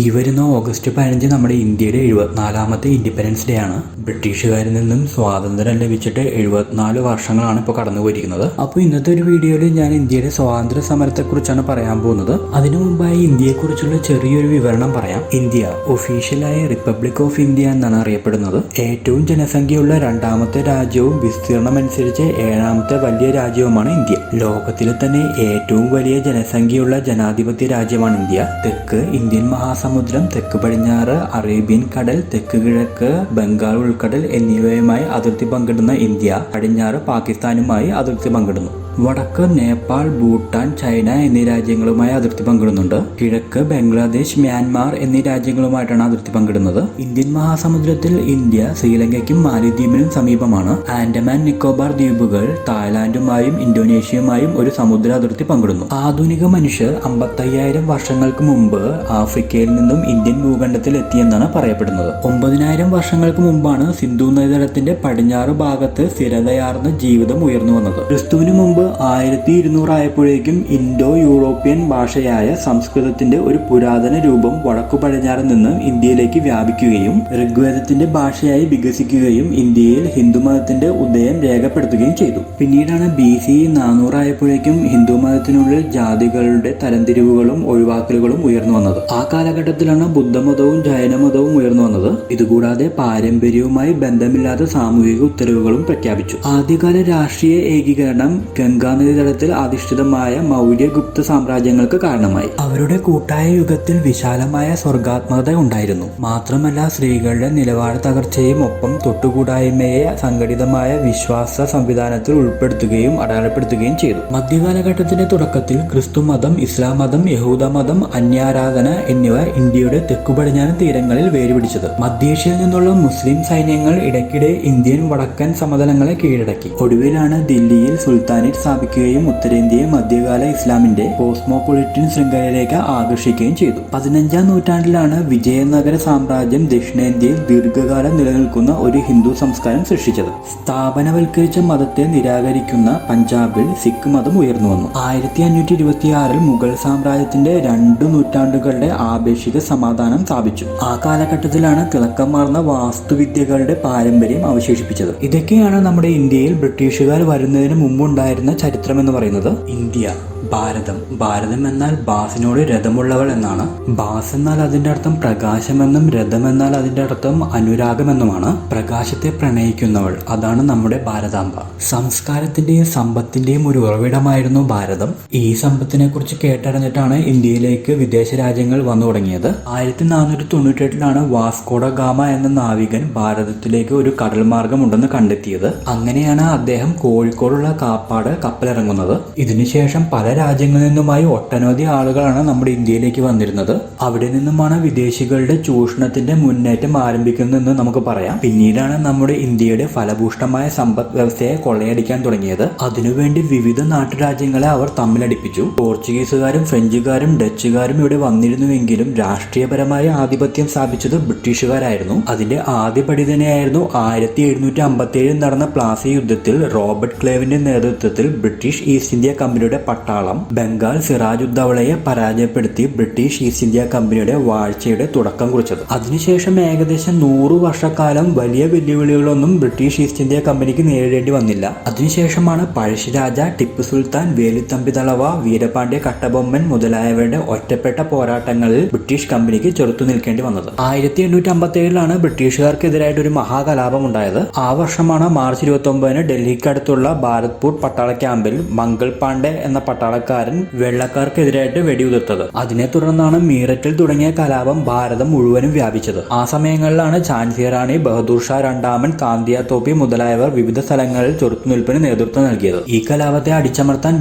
ഈ വരുന്ന ഓഗസ്റ്റ് 15 നമ്മുടെ ഇന്ത്യയുടെ 74ാമത്തെ ഇൻഡിപെൻഡൻസ് ഡേ ആണ്. ബ്രിട്ടീഷുകാരിൽ നിന്നും സ്വാതന്ത്ര്യം ലഭിച്ചിട്ട് 74 വർഷങ്ങളാണ് ഇപ്പോൾ കടന്നു പോയിരിക്കുന്നത്. അപ്പോൾ ഇന്നത്തെ ഒരു വീഡിയോയിൽ ഞാൻ ഇന്ത്യയുടെ സ്വാതന്ത്ര്യ സമരത്തെക്കുറിച്ചാണ് പറയാൻ പോകുന്നത്. അതിനു മുമ്പായി ഇന്ത്യയെക്കുറിച്ചുള്ള ചെറിയൊരു വിവരണം പറയാം. ഇന്ത്യ ഒഫീഷ്യലായ റിപ്പബ്ലിക് ഓഫ് ഇന്ത്യ എന്നാണ് അറിയപ്പെടുന്നത്. ഏറ്റവും ജനസംഖ്യയുള്ള രണ്ടാമത്തെ രാജ്യവും വിസ്തീർണമനുസരിച്ച് 7ാമത്തെ വലിയ രാജ്യവുമാണ് ഇന്ത്യ. ലോകത്തിലെ തന്നെ ഏറ്റവും വലിയ ജനസംഖ്യയുള്ള ജനാധിപത്യ രാജ്യമാണ് ഇന്ത്യ. തെക്ക് ഇന്ത്യൻ മഹാസമുദ്രം, തെക്ക് പടിഞ്ഞാറ് അറേബ്യൻ കടൽ, തെക്ക് കിഴക്ക് ബംഗാൾ ഉൾക്കടൽ എന്നിവയുമായി അതിർത്തി പങ്കിടുന്ന ഇന്ത്യ പടിഞ്ഞാറ് പാകിസ്ഥാനുമായി അതിർത്തി പങ്കിടുന്നു. വടക്ക് നേപ്പാൾ, ഭൂട്ടാൻ, ചൈന എന്നീ രാജ്യങ്ങളുമായി അതിർത്തി പങ്കിടുന്നുണ്ട്. കിഴക്ക് ബംഗ്ലാദേശ്, മ്യാൻമാർ എന്നീ രാജ്യങ്ങളുമായിട്ടാണ് അതിർത്തി പങ്കിടുന്നത്. ഇന്ത്യൻ മഹാസമുദ്രത്തിൽ ഇന്ത്യ ശ്രീലങ്കയ്ക്കും മാലിദ്വീപിനും സമീപമാണ്. ആൻഡമാൻ നിക്കോബാർ ദ്വീപുകൾ തായ്ലാന്റുമായും ഇന്തോനേഷ്യയുമായും ഒരു സമുദ്ര അതിർത്തി പങ്കിടുന്നു. ആധുനിക മനുഷ്യർ 55,000 വർഷങ്ങൾക്ക് മുമ്പ് ആഫ്രിക്കയിൽ നിന്നും ഇന്ത്യൻ ഭൂഖണ്ഡത്തിൽ എത്തിയെന്നാണ് പറയപ്പെടുന്നത്. 9,000 വർഷങ്ങൾക്ക് മുമ്പാണ് സിന്ധു നദീതടത്തിന്റെ പടിഞ്ഞാറ് ഭാഗത്ത് സ്ഥിരതയാർന്ന ജീവിതം ഉയർന്നു വന്നത്. ക്രിസ്തുവിന് മുമ്പ് 1200 ആയപ്പോഴേക്കും ഇൻഡോ യൂറോപ്യൻ ഭാഷയായ സംസ്കൃതത്തിന്റെ ഒരു പുരാതന രൂപം വടക്കു പടിഞ്ഞാറ് നിന്ന് ഇന്ത്യയിലേക്ക് വ്യാപിക്കുകയും ഋഗ്വേദത്തിന്റെ ഭാഷയായി വികസിക്കുകയും ഇന്ത്യയിൽ ഹിന്ദുമതത്തിന്റെ ഉദയം രേഖപ്പെടുത്തുകയും ചെയ്തു. പിന്നീടാണ് BC 400 ആയപ്പോഴേക്കും ഹിന്ദുമതത്തിനുള്ളിൽ ജാതികളുടെ തരംതിരിവുകളും ഒഴിവാക്കലുകളും ഉയർന്നു വന്നത്. ആ കാലഘട്ടത്തിലാണ് ബുദ്ധമതവും ജൈനമതവും ഉയർന്നു വന്നത്. ഇതുകൂടാതെ പാരമ്പര്യവുമായി ബന്ധമില്ലാത്ത സാമൂഹിക ഉത്തരവുകളും പ്രഖ്യാപിച്ചു. ആദ്യകാല രാഷ്ട്രീയ ഏകീകരണം ഗംഗാനദീതടത്തിൽ അധിഷ്ഠിതമായ മൗര്യ ഗുപ്ത സാമ്രാജ്യങ്ങൾക്ക് കാരണമായി. അവരുടെ കൂട്ടായ യുഗത്തിൽ വിശാലമായ സ്വർഗാത്മകത ഉണ്ടായിരുന്നു. മാത്രമല്ല സ്ത്രീകളുടെ നിലവാര തകർച്ചയും ഒപ്പം തൊട്ടുകൂടായ്മയെ സംഘടിതമായ വിശ്വാസ സംവിധാനത്തിൽ ഉൾപ്പെടുത്തുകയും അടയാളപ്പെടുത്തുകയും ചെയ്തു. മധ്യകാലഘട്ടത്തിന്റെ തുടക്കത്തിൽ ക്രിസ്തു മതം, ഇസ്ലാം മതം, യഹൂദ മതം, അന്യാരാധന എന്നിവ ഇന്ത്യയുടെ തെക്കുപടിഞ്ഞാറൻ തീരങ്ങളിൽ വേരുപിടിച്ചത്. മധ്യേഷ്യയിൽ നിന്നുള്ള മുസ്ലിം സൈന്യങ്ങൾ ഇടയ്ക്കിടെ ഇന്ത്യൻ വടക്കൻ സമതലങ്ങളെ കീഴടക്കി. ഒടുവിലാണ് ദില്ലിയിൽ സുൽത്താനേറ്റ് സ്ഥാപിക്കുകയും ഉത്തരേന്ത്യയെ മധ്യകാല ഇസ്ലാമിന്റെ കോസ്മോപൊളിറ്റൻ ശൃംഖലയിലേക്ക് ആകർഷിക്കുകയും ചെയ്തു. 15ാം നൂറ്റാണ്ടിലാണ് വിജയനഗര സാമ്രാജ്യം ദക്ഷിണേന്ത്യയിൽ ദീർഘകാലം നിലനിൽക്കുന്ന ഒരു ഹിന്ദു സംസ്കാരം സൃഷ്ടിച്ചത്. സ്ഥാപനവൽക്കരിച്ച മതത്തെ നിരാകരിക്കുന്ന പഞ്ചാബിൽ സിഖ് മതം ഉയർന്നു വന്നു. 1526 മുഗൾ സാമ്രാജ്യത്തിന്റെ 2 നൂറ്റാണ്ടുകളുടെ ആപേക്ഷിക സമാധാനം സ്ഥാപിച്ചു. ആ കാലഘട്ടത്തിലാണ് തിളക്കമാർന്ന വാസ്തുവിദ്യകളുടെ പാരമ്പര്യം അവശേഷിപ്പിച്ചത്. ഇതൊക്കെയാണ് നമ്മുടെ ഇന്ത്യയിൽ ബ്രിട്ടീഷുകാർ വരുന്നതിന് മുമ്പുണ്ടായിരുന്ന ചരിത്രം എന്ന് പറയുന്നത്. ഇന്ത്യ, ഭാരതം എന്നാൽ ബാസിനോട് രഥമുള്ളവൾ എന്നാണ്. ബാസ് എന്നാൽ അതിന്റെ അർത്ഥം പ്രകാശമെന്നും രഥം എന്നാൽ അതിന്റെ അർത്ഥം അനുരാഗമെന്നുമാണ്. പ്രകാശത്തെ പ്രണയിക്കുന്നവൾ, അതാണ് നമ്മുടെ ഭാരതാംബ. സംസ്കാരത്തിന്റെയും സമ്പത്തിന്റെയും ഒരു ഉറവിടമായിരുന്നു ഭാരതം. ഈ സമ്പത്തിനെ കുറിച്ച് കേട്ടറിഞ്ഞിട്ടാണ് ഇന്ത്യയിലേക്ക് വിദേശ രാജ്യങ്ങൾ വന്നു തുടങ്ങിയത്. 1498 വാസ്കോഡ ഗാമ എന്ന നാവികൻ ഭാരതത്തിലേക്ക് ഒരു കടൽ മാർഗം ഉണ്ടെന്ന് കണ്ടെത്തിയത്. അങ്ങനെയാണ് അദ്ദേഹം കോഴിക്കോടുള്ള കാപ്പാട് കപ്പലിറങ്ങുന്നത്. ഇതിനുശേഷം പല രാജ്യങ്ങളിൽ നിന്നുമായി ഒട്ടനവധി ആളുകളാണ് നമ്മുടെ ഇന്ത്യയിലേക്ക് വന്നിരുന്നത്. അവിടെ നിന്നുമാണ് വിദേശികളുടെ ചൂഷണത്തിന്റെ മുന്നേറ്റം ആരംഭിക്കുന്നതെന്ന് നമുക്ക് പറയാം. പിന്നീടാണ് നമ്മുടെ ഇന്ത്യയുടെ ഫലഭൂഷ്ടമായ സമ്പദ് വ്യവസ്ഥയെ കൊള്ളയടിക്കാൻ തുടങ്ങിയത്. അതിനുവേണ്ടി വിവിധ നാട്ടുരാജ്യങ്ങളെ അവർ തമ്മിലടിപ്പിച്ചു. പോർച്ചുഗീസുകാരും ഫ്രഞ്ചുകാരും ഡച്ചുകാരും ഇവിടെ വന്നിരുന്നുവെങ്കിലും രാഷ്ട്രീയപരമായ ആധിപത്യം സ്ഥാപിച്ചത് ബ്രിട്ടീഷുകാരായിരുന്നു. അതിന്റെ ആദ്യപടി തന്നെയായിരുന്നു 1757 നടന്ന പ്ലാസി യുദ്ധത്തിൽ റോബർട്ട് ക്ലേവിന്റെ നേതൃത്വത്തിൽ ബ്രിട്ടീഷ് ഈസ്റ്റ് ഇന്ത്യ കമ്പനിയുടെ പട്ടാളം ബംഗാൾ സിറാജുദ്ദൗളയെ പരാജയപ്പെടുത്തി ബ്രിട്ടീഷ് ഈസ്റ്റ് ഇന്ത്യ കമ്പനിയുടെ വാഴ്ചയുടെ തുടക്കം കുറിച്ചത്. അതിനുശേഷം ഏകദേശം 100 വർഷക്കാലം വലിയ വെല്ലുവിളികളൊന്നും ബ്രിട്ടീഷ് ഈസ്റ്റ് ഇന്ത്യ കമ്പനിക്ക് നേരിടേണ്ടി വന്നില്ല. അതിനുശേഷമാണ് പഴശ്ശിരാജ, ടിപ്പു സുൽത്താൻ, വേലുത്തമ്പി ദളവ, വീരപാണ്ഡ്യ കട്ടബൊമ്മൻ മുതലായവരുടെ ഒറ്റപ്പെട്ട പോരാട്ടങ്ങളിൽ ബ്രിട്ടീഷ് കമ്പനിക്ക് ചെറുത്തു നിൽക്കേണ്ടി വന്നത്. 1857 ബ്രിട്ടീഷുകാർക്കെതിരായിട്ട് ഒരു മഹാകലാപം ഉണ്ടായത്. ആ വർഷമാണ് മാർച്ച് 29 ഡൽഹിക്കടുത്തുള്ള ഭാരത്പൂർ പട്ടാള ക്യാമ്പിൽ മംഗൾ പാണ്ഡെ എന്ന പട്ടാളക്കാരൻ വെള്ളക്കാർക്കെതിരായിട്ട് വെടിയുതിർത്തത്. അതിനെ തുടർന്നാണ് മീററ്റിൽ തുടങ്ങിയ കലാപം ഭാരതം മുഴുവനും വ്യാപിച്ചത്. ആ സമയങ്ങളിലാണ് ഝാൻസി റാണി, ബഹദൂർ ഷാ രണ്ടാമൻ, കാന്തിയ തോപ്പി മുതലായവർ വിവിധ സ്ഥലങ്ങളിൽ ചെറുത്തുനിൽപ്പിന് നേതൃത്വം നൽകിയത്. ഈ കലാപത്തെ അടിച്ചമർത്താൻ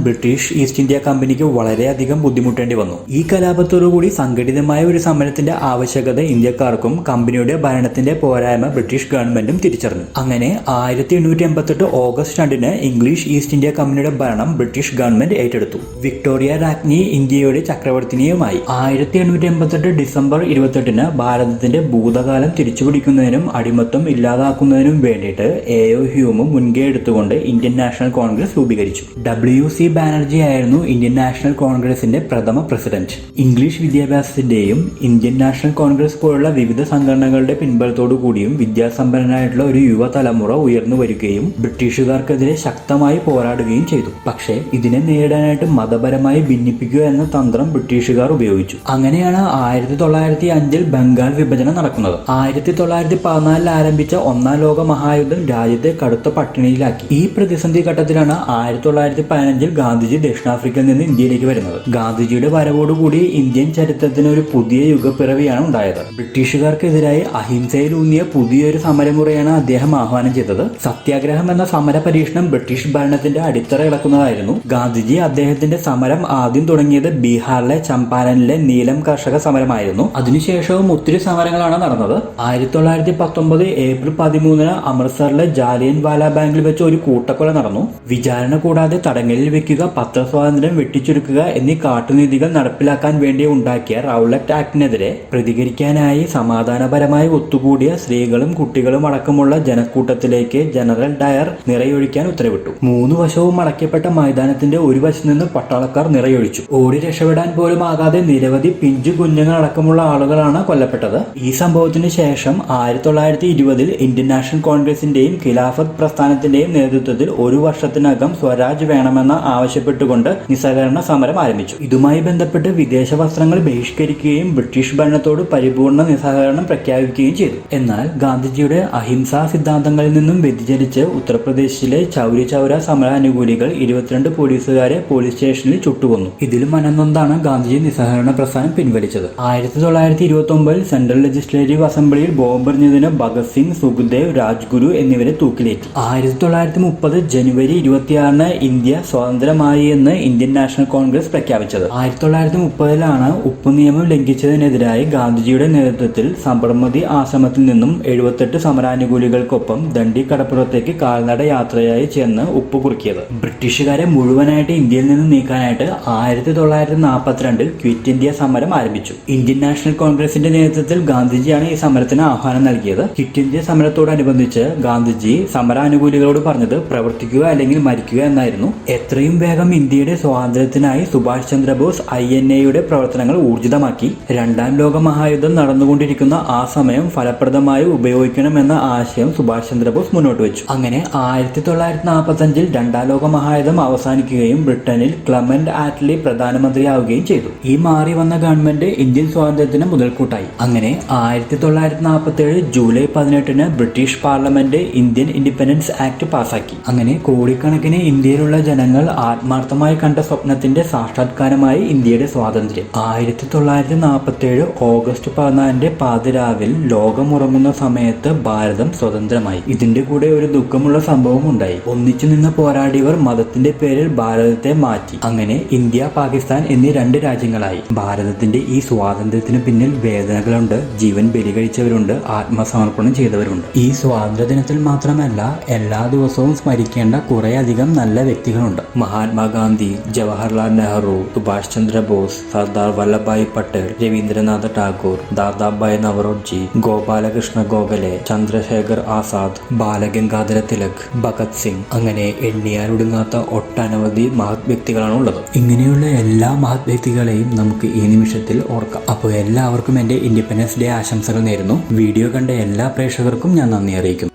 ബ്രിട്ടീഷ് ഈസ്റ്റ് ഇന്ത്യ കമ്പനിക്ക് വളരെയധികം ബുദ്ധിമുട്ടേണ്ടി വന്നു. ഈ കലാപത്തോടുകൂടി സംഘടിതമായ ഒരു സമരത്തിന്റെ ആവശ്യകത ഇന്ത്യക്കാർക്കും കമ്പനിയുടെ ഭരണത്തിന്റെ പോരായ്മ ബ്രിട്ടീഷ് ഗവൺമെന്റും തിരിച്ചറിഞ്ഞു. അങ്ങനെ 1888 ഓഗസ്റ്റ് 2 ഇംഗ്ലീഷ് ഈസ്റ്റ് ഇന്ത്യ കമ്പനിയുടെ ഭരണം ബ്രിട്ടീഷ് ഗവൺമെന്റ് ഏറ്റെടുത്തു. തിരഞ്ഞെടുത്തു. വിക്ടോറിയ രാജ്ഞി ഇന്ത്യയുടെ ചക്രവർത്തിനിയുമായി. 1888 ഡിസംബർ 28 ഭാരതത്തിന്റെ ഭൂതകാലം തിരിച്ചുപിടിക്കുന്നതിനും അടിമത്തം ഇല്ലാതാക്കുന്നതിനും വേണ്ടിയിട്ട് എ.ഒ. ഹ്യൂം മുൻകൈ എടുത്തുകൊണ്ട് ഇന്ത്യൻ നാഷണൽ കോൺഗ്രസ് രൂപീകരിച്ചു. W.C. ബാനർജി ആയിരുന്നു ഇന്ത്യൻ നാഷണൽ കോൺഗ്രസിന്റെ പ്രഥമ പ്രസിഡന്റ്. ഇംഗ്ലീഷ് വിദ്യാഭ്യാസത്തിന്റെയും ഇന്ത്യൻ നാഷണൽ കോൺഗ്രസ് പോലുള്ള വിവിധ സംഘടനകളുടെ പിൻബലത്തോടു കൂടിയും വിദ്യാസമ്പന്നനായിട്ടുള്ള ഒരു യുവതലമുറ ഉയർന്നു വരികയും ബ്രിട്ടീഷുകാർക്കെതിരെ ശക്തമായി പോരാടുകയും ചെയ്തു. പക്ഷേ ഇതിനെ നേരിടാനായിട്ട് മതപരമായി ഭിന്നിപ്പിക്കുക എന്ന തന്ത്രം ബ്രിട്ടീഷുകാർ ഉപയോഗിച്ചു. അങ്ങനെയാണ് 1905 ബംഗാൾ വിഭജനം നടക്കുന്നത്. 1914 ആരംഭിച്ച ഒന്നാം ലോക മഹായുദ്ധം രാജ്യത്തെ കടുത്ത പട്ടിണിയിലാക്കി. ഈ പ്രതിസന്ധി ഘട്ടത്തിലാണ് 1915 ഗാന്ധിജി ദക്ഷിണാഫ്രിക്കയിൽ നിന്ന് ഇന്ത്യയിലേക്ക് വരുന്നത്. ഗാന്ധിജിയുടെ വരവോടുകൂടി ഇന്ത്യൻ ചരിത്രത്തിന് ഒരു പുതിയ യുഗപ്പിറവിയാണ് ഉണ്ടായത്. ബ്രിട്ടീഷുകാർക്കെതിരായി അഹിംസയിലൂന്നിയ പുതിയൊരു സമരമുറയാണ് അദ്ദേഹം ആഹ്വാനം ചെയ്തത്. സത്യാഗ്രഹം എന്ന സമര പരീക്ഷണം ബ്രിട്ടീഷ് ഭരണത്തിന്റെ അടിത്തറ ഇളക്കുന്നതായിരുന്നു. ഗാന്ധിജി അദ്ദേഹത്തിന്റെ സമരം ആദ്യം തുടങ്ങിയത് ബീഹാറിലെ ചമ്പാരനിലെ നീലം കർഷക സമരമായിരുന്നു. അതിനുശേഷവും ഒത്തിരി സമരങ്ങളാണ് നടന്നത്. 1919 ഏപ്രിൽ 13 അമൃത്സറിലെ ജാലിയൻ വാലാബാഗിൽ വെച്ച് ഒരു കൂട്ടക്കൊല നടന്നു. വിചാരണ കൂടാതെ തടങ്കലിൽ വെക്കുക, പത്രസ്വാതന്ത്ര്യം വെട്ടിച്ചുരുക്കുക എന്നീ കാട്ടുനീതികൾ നടപ്പിലാക്കാൻ വേണ്ടി ഉണ്ടാക്കിയ റൗലറ്റ് ആക്ടിനെതിരെ പ്രതികരിക്കാനായി സമാധാനപരമായി ഒത്തുകൂടിയ സ്ത്രീകളും കുട്ടികളും അടക്കമുള്ള ജനക്കൂട്ടത്തിലേക്ക് ജനറൽ ഡയർ നിറയൊഴിക്കാൻ ഉത്തരവിട്ടു. 3 വശവും അടയ്ക്കപ്പെട്ട മൈതാനത്തിന്റെ ഒരു വശത്ത് നിന്ന് പട്ടാളക്കാർ നിറയൊഴിച്ചു. ഓടി രക്ഷപ്പെടാൻ പോലും ആകാതെ നിരവധി പിഞ്ചു കുഞ്ഞുങ്ങൾ അടക്കമുള്ള ആളുകളാണ് കൊല്ലപ്പെട്ടത്. ഈ സംഭവത്തിന് ശേഷം 1920 ഇന്ത്യൻ നാഷണൽ കോൺഗ്രസിന്റെയും ഖിലാഫത്ത് പ്രസ്ഥാനത്തിന്റെയും നേതൃത്വത്തിൽ ഒരു വർഷത്തിനകം സ്വരാജ് വേണമെന്ന് ആവശ്യപ്പെട്ടുകൊണ്ട് നിസ്സഹകരണ സമരം ആരംഭിച്ചു. ഇതുമായി ബന്ധപ്പെട്ട് വിദേശ വസ്ത്രങ്ങൾ ബഹിഷ്കരിക്കുകയും ബ്രിട്ടീഷ് ഭരണത്തോട് പരിപൂർണ നിസ്സഹകരണം പ്രഖ്യാപിക്കുകയും ചെയ്തു. എന്നാൽ ഗാന്ധിജിയുടെ അഹിംസാ സിദ്ധാന്തങ്ങളിൽ നിന്നും വ്യതിചലിച്ച് ഉത്തർപ്രദേശിലെ ചൗരി ചൗര സമരാനുകൂലികൾ 22 പോലീസുകാരെ പോലീസ് സ്റ്റേഷനിൽ ചുട്ടുകൊന്നു. ഇതിലും മനംനൊന്താണ് ഗാന്ധിജി നിസ്സഹകരണ പ്രസ്ഥാനം പിൻവലിച്ചത്. 1929 സെൻട്രൽ ലെജിസ്ലേറ്റീവ് അസംബ്ലിയിൽ ബോംബെറിഞ്ഞതിന് ഭഗത് സിംഗ്, സുഖ്ദേവ്, രാജ്ഗുരു എന്നിവരെ തൂക്കിലേറ്റി. 1930 ജനുവരി 26 ഇന്ത്യ സ്വതന്ത്രമായി എന്ന് ഇന്ത്യൻ നാഷണൽ കോൺഗ്രസ് പ്രഖ്യാപിച്ചത്. 1930 ഉപ്പ് നിയമം ലംഘിച്ചതിനെതിരായി ഗാന്ധിജിയുടെ നേതൃത്വത്തിൽ സബർമതി ആശ്രമത്തിൽ നിന്നും 78 സമരാനുകൂലികൾക്കൊപ്പം ദണ്ഡി കടപ്പുറത്തേക്ക് കാൽനട യാത്രയായി ചെന്ന് ഉപ്പ് കുറുക്കിയത്. ബ്രിട്ടീഷുകാരെ മുഴുവനായിട്ട് ഇന്ത്യയിൽ നിന്ന് നീക്കാനായിട്ട് 1942 ക്വിറ്റ് ഇന്ത്യ സമരം ആരംഭിച്ചു. ഇന്ത്യൻ നാഷണൽ കോൺഗ്രസിന്റെ നേതൃത്വത്തിൽ ഗാന്ധിജിയാണ് ഈ സമരത്തിന് ആഹ്വാനം നൽകിയത്. ക്വിറ്റ് ഇന്ത്യ സമരത്തോടനുബന്ധിച്ച് ഗാന്ധിജി സമരാനുകൂലികളോട് പറഞ്ഞത് പ്രവർത്തിക്കുക അല്ലെങ്കിൽ മരിക്കുക എന്നായിരുന്നു. എത്രയും വേഗം ഇന്ത്യയുടെ സ്വാതന്ത്ര്യത്തിനായി സുഭാഷ് ചന്ദ്രബോസ് INA-യുടെ പ്രവർത്തനങ്ങൾ ഊർജിതമാക്കി. രണ്ടാം ലോക മഹായുദ്ധം നടന്നുകൊണ്ടിരിക്കുന്ന ആ സമയം ഫലപ്രദമായി ഉപയോഗിക്കണമെന്ന ആശയം സുഭാഷ് ചന്ദ്രബോസ് മുന്നോട്ട് വെച്ചു. അങ്ങനെ 1945 രണ്ടാം ലോക മഹായുദ്ധം അവസാനിക്കുകയും ബ്രിട്ടനിൽ ക്ലെമന്റ് ആറ്റ്ലി പ്രധാനമന്ത്രിയാവുകയും ചെയ്തു. ഈ മാറി വന്ന ഗവൺമെന്റ് ഇന്ത്യൻ സ്വാതന്ത്ര്യത്തിന് മുതൽക്കൂട്ടായി. അങ്ങനെ 1947 July 18 British parliament Indian independence act പാസാക്കി. അങ്ങനെ കോടിക്കണക്കിന് ഇന്ത്യയിലുള്ള ജനങ്ങൾ ആത്മാർത്ഥമായി കണ്ട സ്വപ്നത്തിന്റെ സാക്ഷാത്കാരമായി ഇന്ത്യയുടെ സ്വാതന്ത്ര്യം. 1947 ഓഗസ്റ്റ് 14 പാതിരാവിൽ ലോകമുറങ്ങുന്ന സമയത്ത് ഭാരതം സ്വതന്ത്രമായി. ഇതിന്റെ കൂടെ ഒരു ദുഃഖമുള്ള സംഭവം ഉണ്ടായി. ഒന്നിച്ചു നിന്ന് പോരാടിയവർ മതത്തിന്റെ പേരിൽ ഭാരതത്തെ മാറ്റി. അങ്ങനെ ഇന്ത്യ, പാകിസ്ഥാൻ എന്നീ 2 രാജ്യങ്ങളായി. ഭാരതത്തിന്റെ ഈ സ്വാതന്ത്ര്യത്തിന് പിന്നിൽ വേദനകളുണ്ട്, ജീവൻ ബലികഴിച്ചവരുണ്ട്, ആത്മസമർപ്പണം ചെയ്തവരുണ്ട്. ഈ സ്വാതന്ത്ര്യ ദിനത്തിൽ മാത്രമല്ല എല്ലാ ദിവസവും സ്മരിക്കേണ്ട കുറേയധികം നല്ല വ്യക്തികളുണ്ട്. മഹാത്മാഗാന്ധി, ജവഹർലാൽ നെഹ്റു, സുഭാഷ് ചന്ദ്രബോസ്, സർദാർ വല്ലഭായ് പട്ടേൽ, രവീന്ദ്രനാഥ് ടാഗോർ, ദാദാഭായ് നവറോജി, ഗോപാലകൃഷ്ണ ഗോഖലെ, ചന്ദ്രശേഖർ ആസാദ്, ബാലഗംഗാധര തിലക്, ഭഗത് സിംഗ്, അങ്ങനെ എണ്ണിയാലൊടുങ്ങാത്ത ഒട്ടനവധി മഹത് വ്യക്തികളാണ് ഉള്ളത്. ഇങ്ങനെയുള്ള എല്ലാ മഹത് വ്യക്തികളെയും നമുക്ക് ഈ നിമിഷത്തിൽ ഓർക്കാം. അപ്പോൾ എല്ലാവർക്കും എൻ്റെ ഇൻഡിപെൻഡൻസ് ഡേ ആശംസകൾ നേരുന്നു. വീഡിയോ കണ്ട എല്ലാ പ്രേക്ഷകർക്കും ഞാൻ നന്ദി അറിയിക്കുന്നു.